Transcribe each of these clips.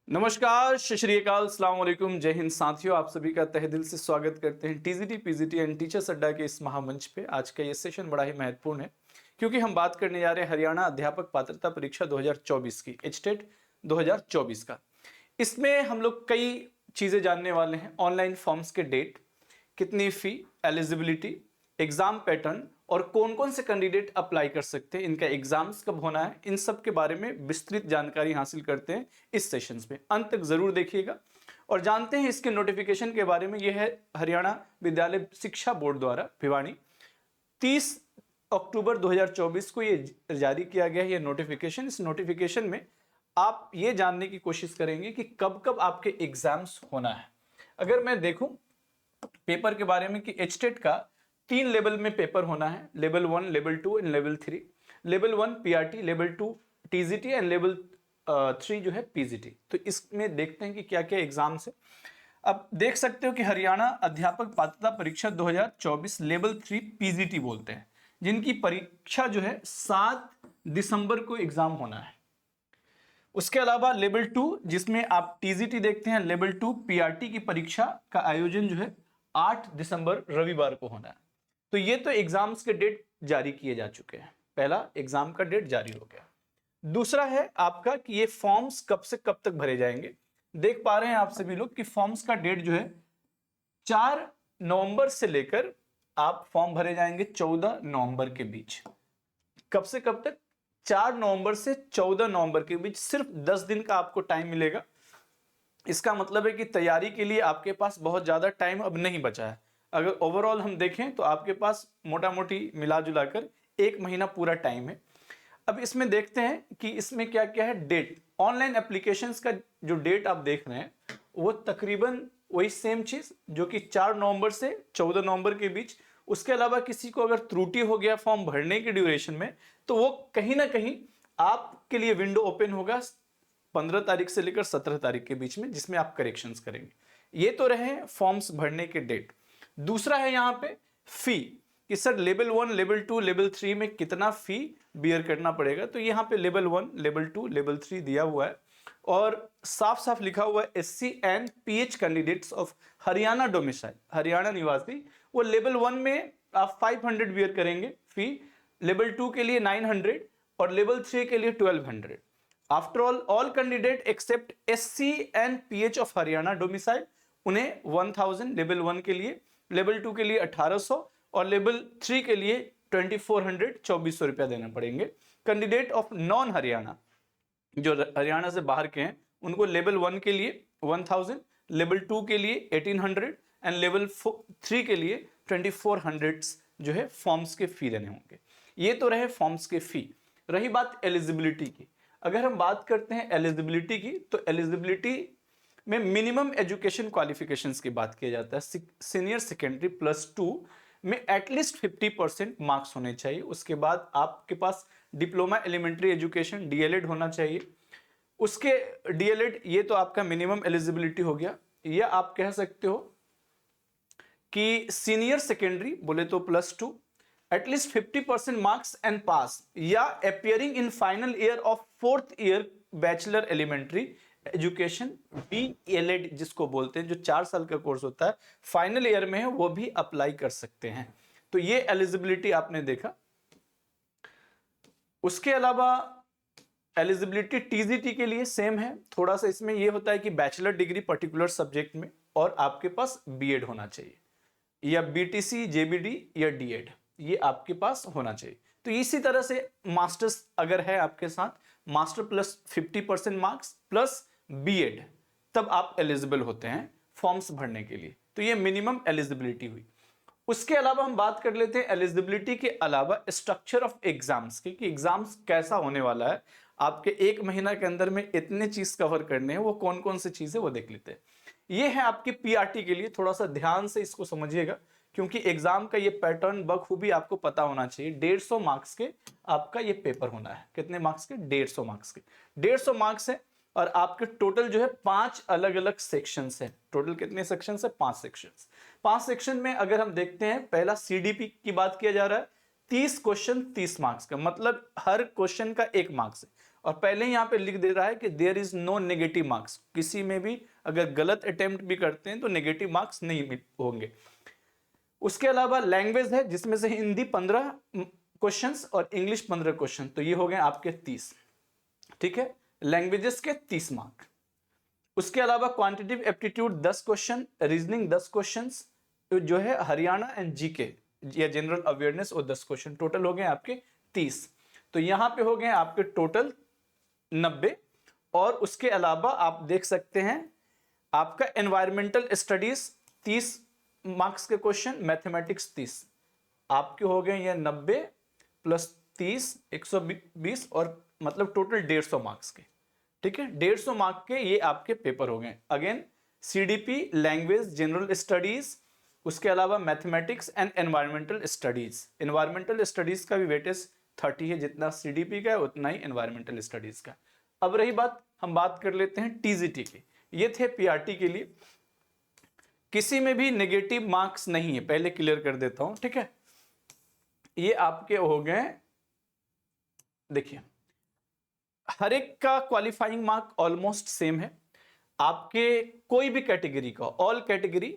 नमस्कार, सत श्री अकाल, अस्सलाम वालेकुम, जय हिंद साथियों। आप सभी का तहे दिल से स्वागत करते हैं टीजीटी पीजीटी एंड टीचर्स अड्डा के इस महामंच पे। आज का ये सेशन बड़ा ही महत्वपूर्ण है क्योंकि हम बात करने जा रहे हैं हरियाणा अध्यापक पात्रता परीक्षा 2024 की, एचटेट 2024 का। इसमें हम लोग कई चीज़ें जानने वाले हैं। ऑनलाइन फॉर्म्स के डेट, कितनी फ़ी, एलिजिबिलिटी, एग्ज़ाम पैटर्न और कौन कौन से कैंडिडेट अप्लाई कर सकते हैं, इनका एग्जाम्स कब होना है, इन सब के बारे में विस्तृत जानकारी हासिल करते हैं इस सेशंस में। अंत तक जरूर देखिएगा और जानते हैं इसके नोटिफिकेशन के बारे में। यह है हरियाणा विद्यालय शिक्षा बोर्ड द्वारा भिवानी 30 अक्टूबर 2024 को ये जारी किया गया है ये नोटिफिकेशन। इस नोटिफिकेशन में आप ये जानने की कोशिश करेंगे कि कब कब आपके एग्जाम्स होना है। अगर मैं देखूं पेपर के बारे में कि एचटेट का 3 लेवल में पेपर होना है, level 1, level 2 and level 3। Level 1 PRT, level 2 TGT and level 3 जो है पीजीटी। तो इसमें देखते हैं कि क्या क्या एग्जाम्स है। अब देख सकते हो कि हरियाणा अध्यापक पात्रता परीक्षा 2024 लेवल 3 पीजीटी बोलते हैं, जिनकी परीक्षा जो है 7 दिसंबर को एग्जाम होना है। उसके अलावा लेवल 2 जिसमें आप टीजीटी देखते हैं, लेवल 2 पीआरटी की परीक्षा का आयोजन जो है 8 दिसंबर रविवार को होना है। तो ये तो एग्जाम्स के डेट जारी किए जा चुके हैं। पहला एग्जाम का डेट जारी हो गया। दूसरा है आपका कि ये फॉर्म्स कब से कब तक भरे जाएंगे। देख पा रहे हैं आप सभी लोग कि फॉर्म्स का डेट जो है 4 नवंबर से लेकर आप फॉर्म भरे जाएंगे 14 नवंबर के बीच। कब से कब तक? 4 नवंबर से 14 नवंबर के बीच। सिर्फ 10 दिन का आपको टाइम मिलेगा। इसका मतलब है कि तैयारी के लिए आपके पास बहुत ज्यादा टाइम अब नहीं बचा है। अगर ओवरऑल हम देखें तो आपके पास मोटा मोटी मिला जुला कर 1 महीना पूरा टाइम है। अब इसमें देखते हैं कि इसमें क्या क्या है। डेट, ऑनलाइन एप्लीकेशंस का जो डेट आप देख रहे हैं वो तकरीबन वही सेम चीज जो कि 4 नवंबर से 14 नवंबर के बीच। उसके अलावा किसी को अगर त्रुटि हो गया फॉर्म भरने के ड्यूरेशन में तो वो कहीं ना कहीं आपके लिए विंडो ओपन होगा 15 तारीख से लेकर 17 तारीख के बीच में, जिसमें आप करेक्शंस करेंगे। ये तो रहे फॉर्म्स भरने के डेट। दूसरा है यहाँ पे फी कि सर लेवल 1, लेवल 2, लेवल 3 में कितना फी बियर करना पड़ेगा। तो यहाँ पे लेवल 1, लेवल 2, लेवल 3 दिया हुआ है और साफ साफ लिखा हुआ है SC and pH candidates of Haryana domicile, Haryana निवासी, वो लेवल 1 में आप 500 बियर करेंगे फी, लेवल 2 के लिए 900 और लेवल 3 के लिए 1200। After all candidate except SC and PH of Haryana domicile, उन्हें 1000 लेवल 1 के लिए, लेवल 2 के लिए 1800 और लेवल 3 के लिए 2400, 2400 रुपया देना पड़ेंगे। कैंडिडेट ऑफ नॉन हरियाणा, जो हरियाणा से बाहर के हैं, उनको लेवल 1 के लिए 1000, लेवल 2 के लिए 1800 एंड लेवल 3 के लिए 2400 जो है फॉर्म्स के फी देने होंगे। ये तो रहे फॉर्म्स के फी। रही बात एलिजिबिलिटी की। अगर हम बात करते हैं एलिजिबिलिटी की तो एलिजिबिलिटी में मिनिमम एजुकेशन क्वालिफिकेशंस की बात किया जाता है। सीनियर सेकेंडरी +2 में एटलीस्ट 50% मार्क्स होने चाहिए। उसके बाद आपके पास डिप्लोमा एलिमेंट्री एजुकेशन डीएलएड होना चाहिए। उसके डीएलएड ये तो आपका मिनिमम एलिजिबिलिटी हो गया। या आप कह सकते हो कि सीनियर सेकेंडरी बोले तो +2, एटलीस्ट 50% मार्क्स एंड पास, या appearing in final year of 4th year bachelor elementary education, DElEd जिसको बोलते हैं, जो 4 साल का कोर्स होता है, फाइनल ईयर में है, वो भी अप्लाई कर सकते हैं। तो ये एलिजिबिलिटी आपने देखा। उसके अलावा एलिजिबिलिटी टीजीटी के लिए सेम है। थोड़ा सा इसमें ये होता है कि बैचलर डिग्री पर्टिकुलर सब्जेक्ट में और आपके पास बीएड होना चाहिए, या बीटीसी, जेबीडी या डीएड, ये आपके पास होना चाहिए। तो इसी तरह से मास्टर्स अगर है आपके साथ, master plus 50% marks plus BEd, तब आप एलिजिबल होते हैं फॉर्म्स भरने के लिए। तो ये मिनिमम एलिजिबिलिटी हुई। उसके अलावा हम बात कर लेते हैं एलिजिबिलिटी के अलावा स्ट्रक्चर ऑफ एग्जाम्स की, कि एग्जाम्स कैसा होने वाला है। आपके 1 महीना के अंदर में इतने चीज कवर करने हैं, वो कौन कौन सी चीजें वो देख लेते हैं। ये है आपकी पीआरटी के लिए। थोड़ा सा ध्यान से इसको समझिएगा क्योंकि एग्जाम का ये पैटर्न बखूबी आपको पता होना चाहिए। 150 मार्क्स के आपका ये पेपर होना है। कितने मार्क्स के? 150 मार्क्स के। 150 मार्क्स है और आपके टोटल जो है 5 अलग अलग सेक्शंस हैं। टोटल कितने सेक्शंस है? 5 सेक्शंस। 5 सेक्शन में अगर हम देखते हैं, पहला सीडीपी की बात किया जा रहा है, 30 क्वेश्चन 30 मार्क्स का, मतलब हर क्वेश्चन का 1 मार्क्स है। और पहले ही यहाँ पे लिख दे रहा है कि there is no negative marks, किसी में भी अगर गलत अटेम्प्ट भी करते हैं तो नेगेटिव मार्क्स नहीं होंगे। उसके अलावा लैंग्वेज है जिसमें से हिंदी 15 क्वेश्चंस और इंग्लिश 15 क्वेश्चन, तो ये हो गए आपके 30। ठीक है, लैंग्वेजेस के 30 मार्क। उसके अलावा quantitative aptitude 10 question, reasoning 10 questions, जो है हरियाणा एंड जीके या जनरल अवेयरनेस और 10 क्वेश्चन, टोटल हो गए आपके 30। तो यहां पे हो गए आपके टोटल 90। और उसके अलावा आप देख सकते हैं आपका एनवायरमेंटल स्टडीज 30 मार्क्स के क्वेश्चन, मैथमेटिक्स 30, आपके हो गए ये 90 प्लस 30 120 और मतलब टोटल 150 मार्क्स के। ठीक है, 150 मार्क के ये आपके पेपर हो गए। Again CDP, language, general studies, उसके अलावा mathematics and environmental studies. Environmental studies का भी वेटेज 30 है, जितना सीडीपी का है उतना ही एनवायरमेंटल स्टडीज का। अब रही बात, हम बात कर लेते हैं टीजीटी की। ये थे पीआरटी के लिए, किसी में भी नेगेटिव मार्क्स नहीं है, पहले क्लियर कर देता हूं। ठीक है, ये आपके हो गए, देखिए हर एक का क्वालिफाइंग मार्क ऑलमोस्ट सेम है। आपके कोई भी कैटेगरी का, ऑल कैटेगरी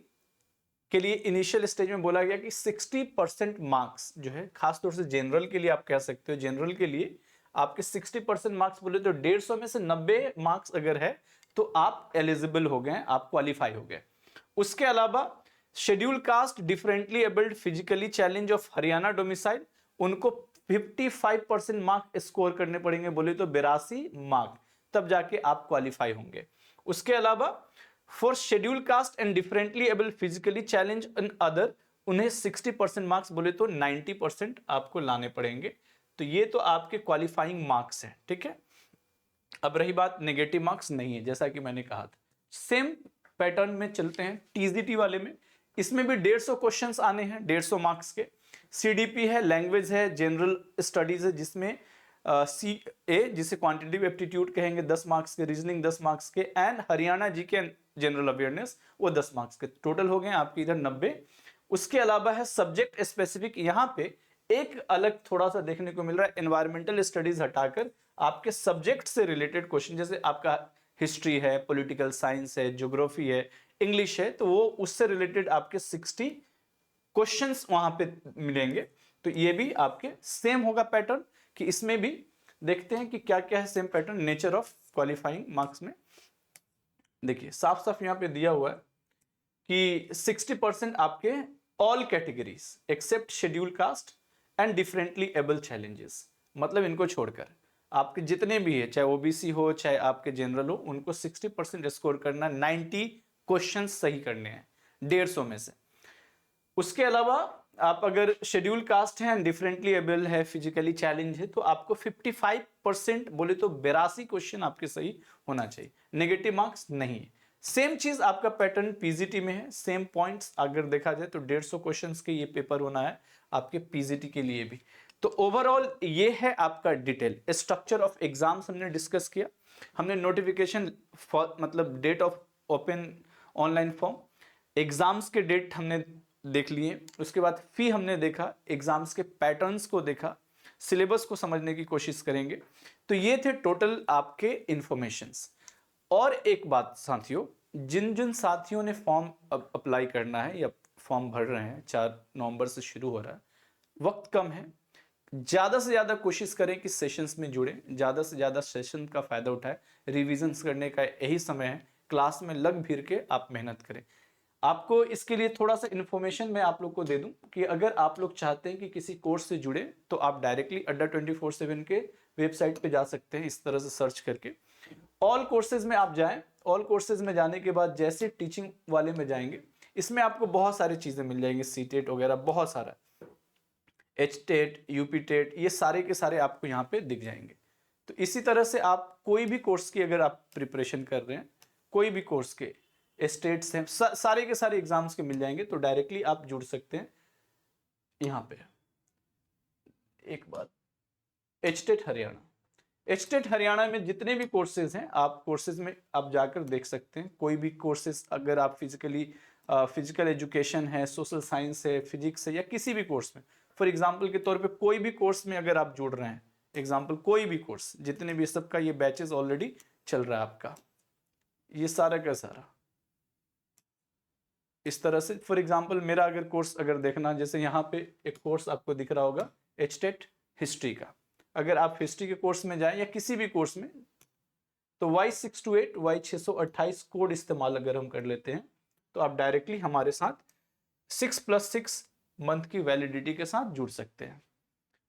के लिए इनिशियल स्टेज में बोला गया कि 60% मार्क्स जो है, खासतौर से जनरल के लिए आप कह सकते हो, जनरल के लिए आपके 60% मार्क्स बोले तो 150 में से 90 मार्क्स अगर है तो आप एलिजिबल हो गए, आप क्वालिफाई हो गए। उसके अलावा schedule caste, differently abled, physically challenge of Haryana domicile, उनको 55% मार्क स्कोर करने पड़ेंगे, बोले तो 82 मार्क, तब जाके आप क्वालिफाई होंगे। उसके अलावा for schedule caste and differently able physically challenge and other, उन्हें 60% मार्क्स बोले तो 90% आपको लाने पड़ेंगे। तो ये तो आपके क्वालिफाइंग मार्क्स हैं। ठीक है, अब रही बात, नेगेटिव मार्क्स नहीं है, जैसा कि मैंने कहा था। सेम पैटर्न में चलते हैं टीजीटी वाले में, इसमें भी 150 क्वेश्चंस आने हैं 150 मार्क्स के। सीडीपी है, लैंग्वेज है, जनरल स्टडीज है जिसमें सी ए जिसे क्वांटिटेटिव एप्टीट्यूड कहेंगे 10 मार्क्स के, रीजनिंग 10 मार्क्स के, and Haryana GK and general awareness वो 10 मार्क्स के, टोटल हो गए आपके इधर 90। उसके अलावा है सब्जेक्ट स्पेसिफिक, यहाँ पे एक अलग थोड़ा सा देखने को मिल रहा है, एनवायरमेंटल स्टडीज हटाकर आपके सब्जेक्ट से रिलेटेड क्वेश्चन, जैसे आपका हिस्ट्री है, पॉलिटिकल साइंस है, ज्योग्राफी है, इंग्लिश है, तो वो उससे रिलेटेड आपके 60 क्वेश्चंस वहां पे मिलेंगे। तो ये भी आपके सेम होगा पैटर्न, कि इसमें भी देखते हैं कि क्या क्या है same pattern nature of qualifying marks में। देखिए साफ साफ यहाँ पे दिया हुआ है कि 60% आपके all categories except schedule caste and differently able challenges, मतलब इनको छोड़कर आपके जितने भी है, चाहे ओबीसी हो चाहे आपके जनरल हो, उनको 60% स्कोर करना, 90 क्वेश्चन सही करने हैं 150 में से। उसके अलावा आप अगर शेड्यूल कास्ट है, डिफरेंटली एबल है, फिजिकली चैलेंज है, तो आपको 55% बोले तो 82 क्वेश्चन आपके सही होना चाहिए, नेगेटिव मार्क्स नहीं है। सेम चीज आपका पैटर्न पीजीटी में है, सेम पॉइंट्स अगर देखा जाए तो 150 क्वेश्चंस के ये पेपर होना है आपके पीजीटी के लिए भी। तो ओवरऑल ये है आपका डिटेल स्ट्रक्चर ऑफ एग्जाम्स हमने डिस्कस किया। हमने नोटिफिकेशन मतलब date of open online form, exams के डेट हमने देख लिए, उसके बाद फी हमने देखा, एग्जाम्स के पैटर्न्स को देखा, सिलेबस को समझने की कोशिश करेंगे। तो ये थे टोटल आपके इंफॉर्मेशंस। और एक बात साथियों, जिन जिन साथियों ने फॉर्म अप्लाई करना है या फॉर्म भर रहे हैं, 4 नवंबर से शुरू हो रहा है, वक्त कम है, ज्यादा से ज्यादा कोशिश करें कि सेशंस में जुड़े, ज्यादा से ज्यादा सेशन का फायदा उठाए, रिविजन्स करने का यही समय है, क्लास में लग भिड़ के आप मेहनत करें। आपको इसके लिए थोड़ा सा इन्फॉर्मेशन मैं आप लोग को दे दूं कि अगर आप लोग चाहते हैं कि किसी कोर्स से जुड़े तो आप डायरेक्टली अड्डा 24/7 के वेबसाइट पे जा सकते हैं, इस तरह से सर्च करके ऑल कोर्सेज में आप जाएं। ऑल कोर्सेज में जाने के बाद जैसे टीचिंग वाले में जाएंगे, इसमें आपको बहुत सारी चीजें मिल जाएंगी, सीटेट वगैरह बहुत सारा, एचटेट, यूपीटेट, ये सारे के सारे आपको यहाँ पे दिख जाएंगे। तो इसी तरह से आप कोई भी कोर्स की अगर आप प्रिपरेशन कर रहे हैं, कोई भी कोर्स के स्टेट्स हैं, सारे के सारे एग्जाम्स के मिल जाएंगे, तो डायरेक्टली आप जुड़ सकते हैं यहाँ पे। एक बात, एचटेट हरियाणा, एचटेट हरियाणा में जितने भी कोर्सेज हैं, आप कोर्सेज में आप जाकर देख सकते हैं। कोई भी कोर्सेज अगर आप फिजिकल एजुकेशन है, सोशल साइंस है, फिजिक्स है, या किसी भी कोर्स में, फॉर एग्जाम्पल के तौर पे कोई भी कोर्स में अगर आप जुड़ रहे हैं, एग्जाम्पल कोई भी कोर्स, जितने भी सबका ये बैचेस ऑलरेडी चल रहा है आपका, ये सारा का सारा इस तरह से। फॉर एग्जाम्पल मेरा अगर कोर्स अगर देखना, जैसे यहाँ पे एक कोर्स आपको दिख रहा होगा एचटेट हिस्ट्री का, अगर आप हिस्ट्री के कोर्स में जाएं या किसी भी कोर्स में, तो Y628 Y628 कोड इस्तेमाल अगर हम कर लेते हैं तो आप डायरेक्टली हमारे साथ 6+6 मंथ की वैलिडिटी के साथ जुड़ सकते हैं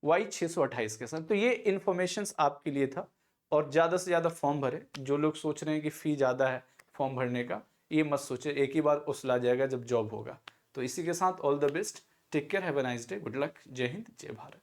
Y628 के साथ। तो ये इन्फॉर्मेशन आपके लिए था। और ज़्यादा से ज़्यादा फॉर्म भरे। जो लोग सोच रहे हैं कि फ़ी ज़्यादा है फॉर्म भरने का, ये मत सोचे, एक ही बार उछला जाएगा जब जॉब होगा। तो इसी के साथ all the best, take care, have a nice day, good luck, Jai Hind, जय भारत।